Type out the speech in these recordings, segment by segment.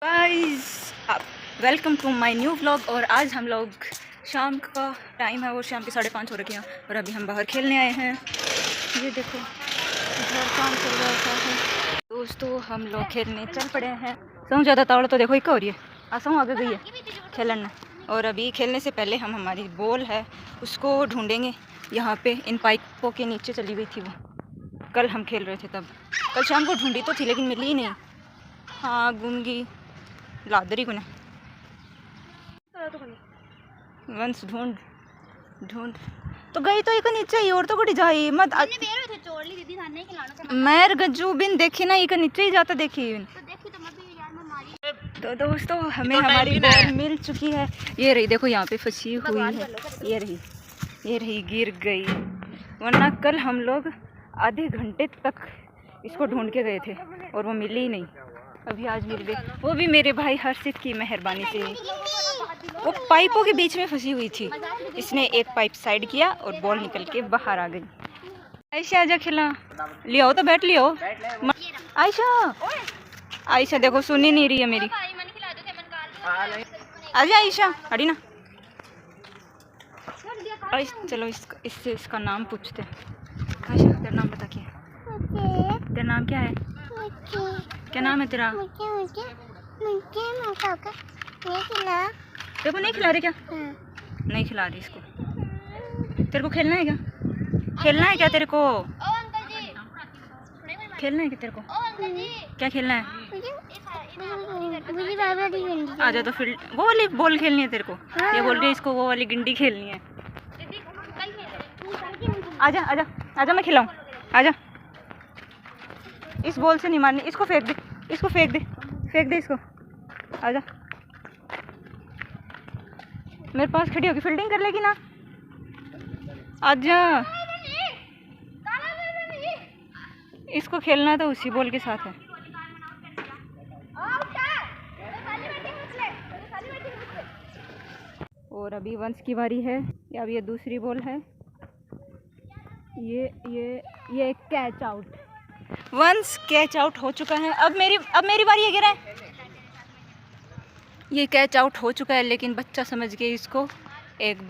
Guys welcome to my new vlog. और आज हम लोग शाम का टाइम है और शाम के 5:30 हो रखे हैं और अभी हम बाहर खेलने आए हैं। ये देखो इधर काम चल रहा है दोस्तों, हम लोग खेलने चल पड़े हैं। समझ ज़्यादा ताड़ तो देखो एक हो रही है, आसाम आगे गई है खेलने। और अभी खेलने से पहले हम हमारी बॉल है उसको ढूंढेंगे। यहाँ पे इन पाइपों के नीचे चली गई थी वो, कल हम खेल रहे थे तब। कल शाम को ढूंढी तो थी लेकिन मिली ही नहीं। हाँ गुंगी लादरी को ना वंश ढूंढ ढूंढ तो गई तो एक नीचे ही और तो कड़ी जाई मत मैर गज्जू बिन देखी ना एक नीचे ही जाता देखी। तो दोस्तों हमें हमारी बॉल मिल चुकी है। ये रही देखो यहाँ पे फंसी हुई है। ये रही गिर गई, वरना कल हम लोग आधे घंटे तक इसको ढूंढ के गए थे और वो मिली ही नहीं। अभी आज मिल गई, वो भी मेरे भाई हर्षित की मेहरबानी से। वो पाइपों के बीच में फंसी हुई थी, इसने एक पाइप साइड किया और बॉल निकल के बाहर आ गई। आयशा आजा खिला, लियो तो बैठ लियो। आयशा आयशा देखो सुन ही नहीं रही है मेरी। आजा आयशा हटी ना। चलो इससे इसका नाम पूछते हैं। आयशा तेरा नाम बता क्या है? तेरा नाम क्या है? क्या नाम है तेरा? तेरे को नहीं खिला रहे क्या? नहीं खिला रही इसको। तेरे को खेलना है क्या? खेलना है क्या तेरे को? खेलना है क्या तेरे को? क्या खेलना है? आजा तो फील्ड, वो वाली बॉल खेलनी है तेरे को। ये बोल रही है इसको वो वाली गिंडी खेलनी है। आजा आजा आजा मैं खिलाऊं। आजा, इस बॉल से नहीं मारनी, इसको फेंक दे, इसको फेंक दे, फेंक दे इसको। आजा मेरे पास खड़ी होगी, फील्डिंग कर लेगी ना। आजा, इसको खेलना तो उसी बॉल के साथ है। और अभी वंश की बारी है। अब ये दूसरी बॉल है। ये catch out. Once catch out हो चुका है। अब मेरी बारी है। गिरा है, ये कैच आउट हो चुका है लेकिन बच्चा समझ के इसको एक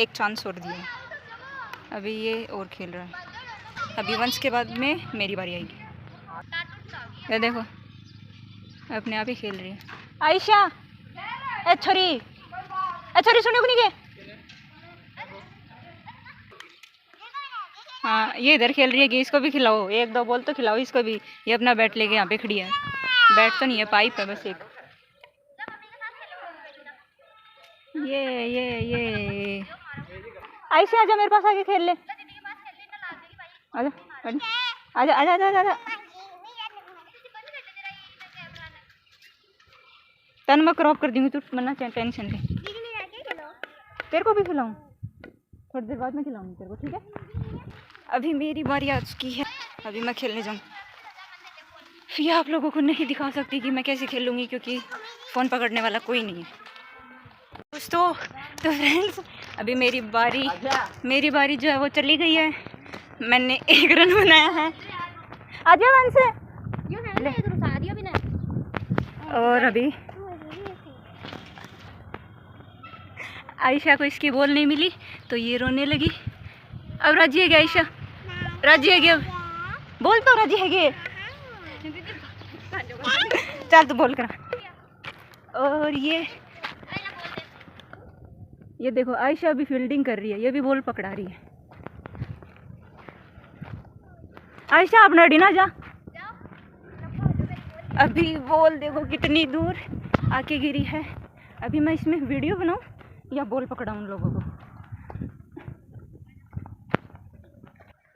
चांस और दिया। अभी ये और खेल रहा है। अभी वंस के बाद में मेरी बारी आएगी। ये देखो अपने आप ही खेल रही है। आयशा ए छोरी सुनियो को नहीं के। हाँ ये इधर खेल रही है कि इसको भी खिलाओ, एक दो बॉल तो खिलाओ इसको भी। ये अपना बैट लेके यहाँ पे खड़ी है। बैट तो नहीं है, पाइप है बस एक। ये आयशा आजा मेरे पास आके खेल ले। आजा आजा आजा आजा आजा। तन मैं क्रॉप कर दूंगी, तू मना टेंशन ले। तेरे को भी खिलाऊं, थोड़ी देर बाद में खिलाऊंगी तेरे को, ठीक है? अभी मेरी बारी आ चुकी है, अभी मैं खेलने जाऊँ। फिर आप लोगों को नहीं दिखा सकती कि मैं कैसे खेलूँगी क्योंकि फ़ोन पकड़ने वाला कोई नहीं है दोस्तों। तो फ्रेंड्स अभी मेरी बारी जो है वो चली गई है। मैंने 1 रन बनाया है। आजा वंश। और अभी आयशा को इसकी बॉल नहीं मिली तो ये रोने लगी। अब राजी है क्या आयशा? राजी है क्या? बोल तो राजी है क्या? चल तू बोल करा। और ये देखो आयशा अभी फील्डिंग कर रही है, ये भी बॉल पकड़ा रही है। आयशा अपना डिना जा। अभी बॉल देखो कितनी दूर आके गिरी है। अभी मैं इसमें वीडियो बनाऊं या बॉल पकड़ाऊं उन लोगों को?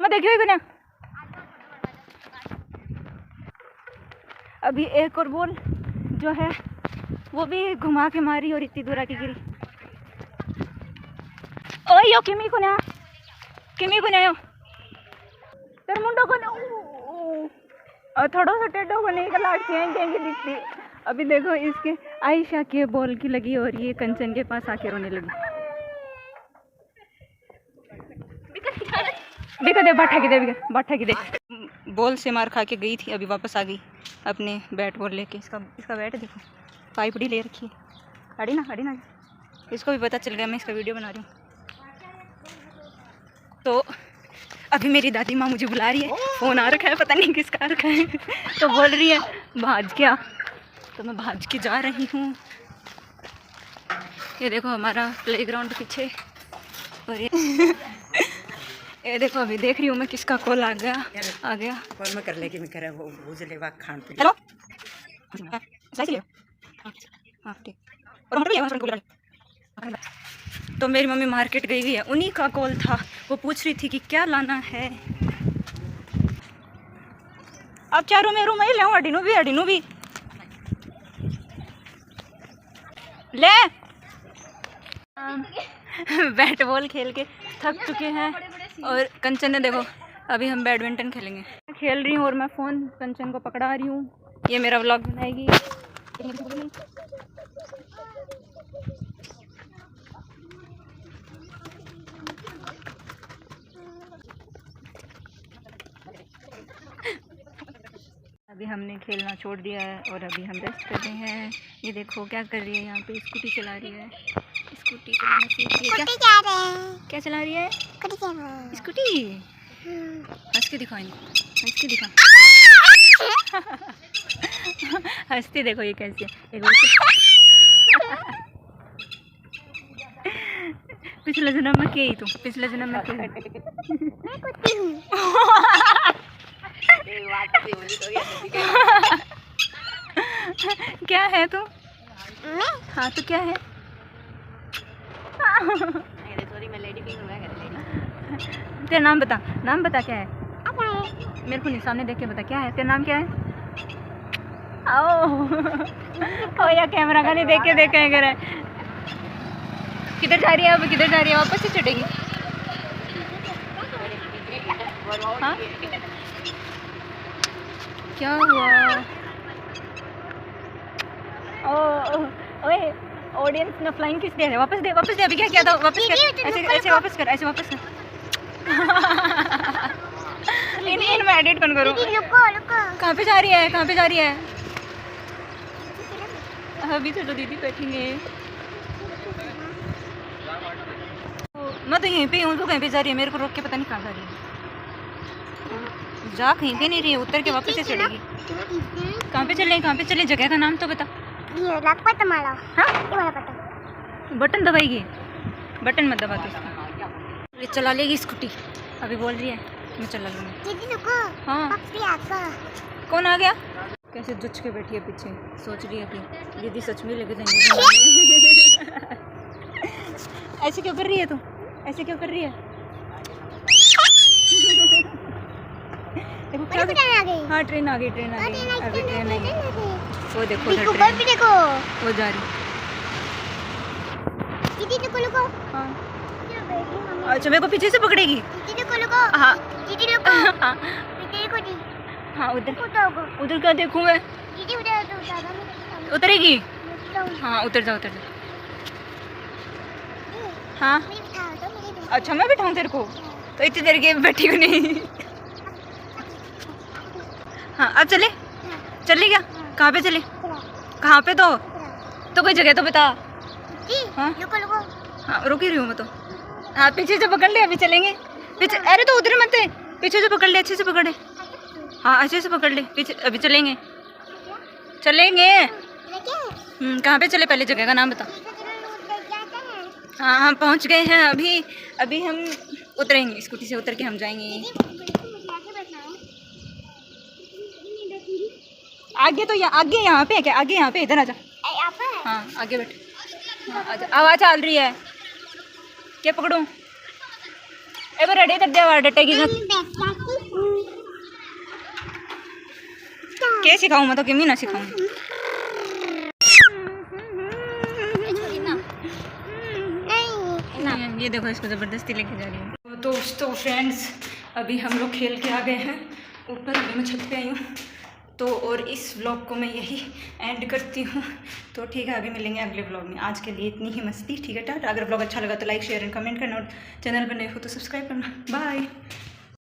मैं देखियो ही ना। अभी एक और बॉल जो है वो भी घुमा के मारी और इतनी दूर आके गिरी। ओ यो किमी को ना यो तेरे मुंडो को ना और थोड़ा सा टेढ़ो को नहीं कला के दिखती। अभी देखो इसके आयशा के बॉल की लगी और ये कंचन के पास आके रोने लगी। बिका दे बाठा की दे बॉल से मार खा के गई थी, अभी वापस आ गई अपने बैट बॉल लेके। इसका बैट देखो, पाइपड़ी ले रखी है। हटी ना, इसको भी पता चल गया मैं इसका वीडियो बना रही हूँ। तो अभी मेरी दादी माँ मुझे बुला रही है, फ़ोन आ रखा है, पता नहीं किसका आ रखा है। तो बोल रही है भाज क्या, तो मैं भाज के जा रही हूँ। ये देखो हमारा प्लेग्राउंड पीछे, और ये देखो अभी देख रही हूँ मैं किसका कॉल आ गया। कॉल में कर लेगी, मैं करे वो भूजले वा खान पे। हेलो, हाँ ठीक। तो मेरी मम्मी मार्केट गई हुई है, उन्हीं का कॉल था। वो पूछ रही थी कि क्या लाना है। अब चारों में रूम ले अडिनू भी ले। बैट बॉल खेल के थक चुके हैं, और कंचन ने देखो अभी हम बैडमिंटन खेलेंगे। खेल रही हूँ और मैं फ़ोन कंचन को पकड़ा रही हूँ। ये मेरा व्लॉग बनाएगी। अभी हमने खेलना छोड़ दिया है और अभी हम रेस्ट कर रहे हैं। ये देखो क्या कर रही है, यहाँ पे स्कूटी चला रही है। स्कूटी चलाना सीख रही है। क्या चला रही है? स्कूटी। हंस के दिखाओ इनको, हंस के दिखा। हंसती देखो ये कैसी है। पिछले जन्म में के ही तुम, पिछले जन्म में क्या है तू? हाँ तो क्या है? तेरा नाम बता क्या है? मेरे को नहीं, सामने देख के बता क्या है तेरा नाम, क्या है? ओ या कैमरा का नहीं देख के करे। किधर जा रही है अब, किधर जा रही है? वापस से चढ़ेगी? हाँ क्या हुआ? ओए ऑडियंस ने फ्लाइंग किस दे? वापस दे अभी क्या किया था? वापस कर, ऐसे वापस कर। इन मैं एडिट करूँ। कहाँ पे जा रही है? अभी तो दीदी बैठेंगे। मैं तो यहीं पे हूँ, तो कहीं पे जा रही है? मेरे को रोक के पता नहीं कहाँ जा रही है। जा कहीं पे नहीं रही है, उतर के वापस से चढ़ेगी। कहाँ पे चले? जगह का नाम तो बता। हाँ? बटन दबाएगी? बटन मत दबा तो इसका। चला लेगी स्कूटी, अभी बोल रही है मैं चला लूँगी। हाँ कौन आ गया? कैसे जुच के बैठी है पीछे, सोच रही है कि दीदी सच में लेके जाएंगे। ऐसे क्यों कर रही है तू? देखो क्या हाँ ट्रेन आ गई। अभी ट्रेन आई। वो देखो वो जा रही। हाँ अच्छा मेरे को पीछे से पकड़ेगी। हाँ उधर क्या देखूँ मैं? उतरेगी? हाँ उतर जा। हाँ अच्छा मैं बिठाऊँ तेरे को? तो इतनी देर के बैठी हूँ नहीं। हाँ अब चले क्या? कहाँ पे चले? कहाँ पे? तो कोई जगह तो बता। हाँ रुकी रही हूँ मैं तो। हाँ पीछे से पकड़ ले, अभी चलेंगे। पीछे अरे तो उधर मत, पीछे से पकड़ ले, अच्छे से पकड़ ले। हाँ अच्छे से पकड़ ले, पीछे अभी चलेंगे। कहाँ पे चले? पहले जगह का नाम बता। हाँ हम पहुँच गए हैं। अभी हम उतरेंगे, स्कूटी से उतर के हम जाएंगे आगे। तो यहाँ पे है क्या? आगे यहाँ पे, इधर आजा। हाँ आगे बैठ। हाँ आजा, आवाज़ चल रही है क्या? पकड़ूँ? एक बार रेडी कर दे, आवाज़ डटेगी ना। क्या सिखाऊँ मैं तो? किमी ना सिखाऊँ? ये देखो इसको ज़बरदस्ती लेके जा रही हूँ। तो फ्रेंड्स अभी हम लोग खेल के आ गए हैं ऊपर। अभी मैं छत पे आई हूँ तो, और इस व्लॉग को मैं यही एंड करती हूँ। तो ठीक है, अभी मिलेंगे अगले व्लॉग में। आज के लिए इतनी ही मस्ती। ठीक है टाटा। अगर व्लॉग अच्छा लगा तो लाइक शेयर एंड कमेंट करना, और चैनल पर नए हो तो सब्सक्राइब करना। बाय।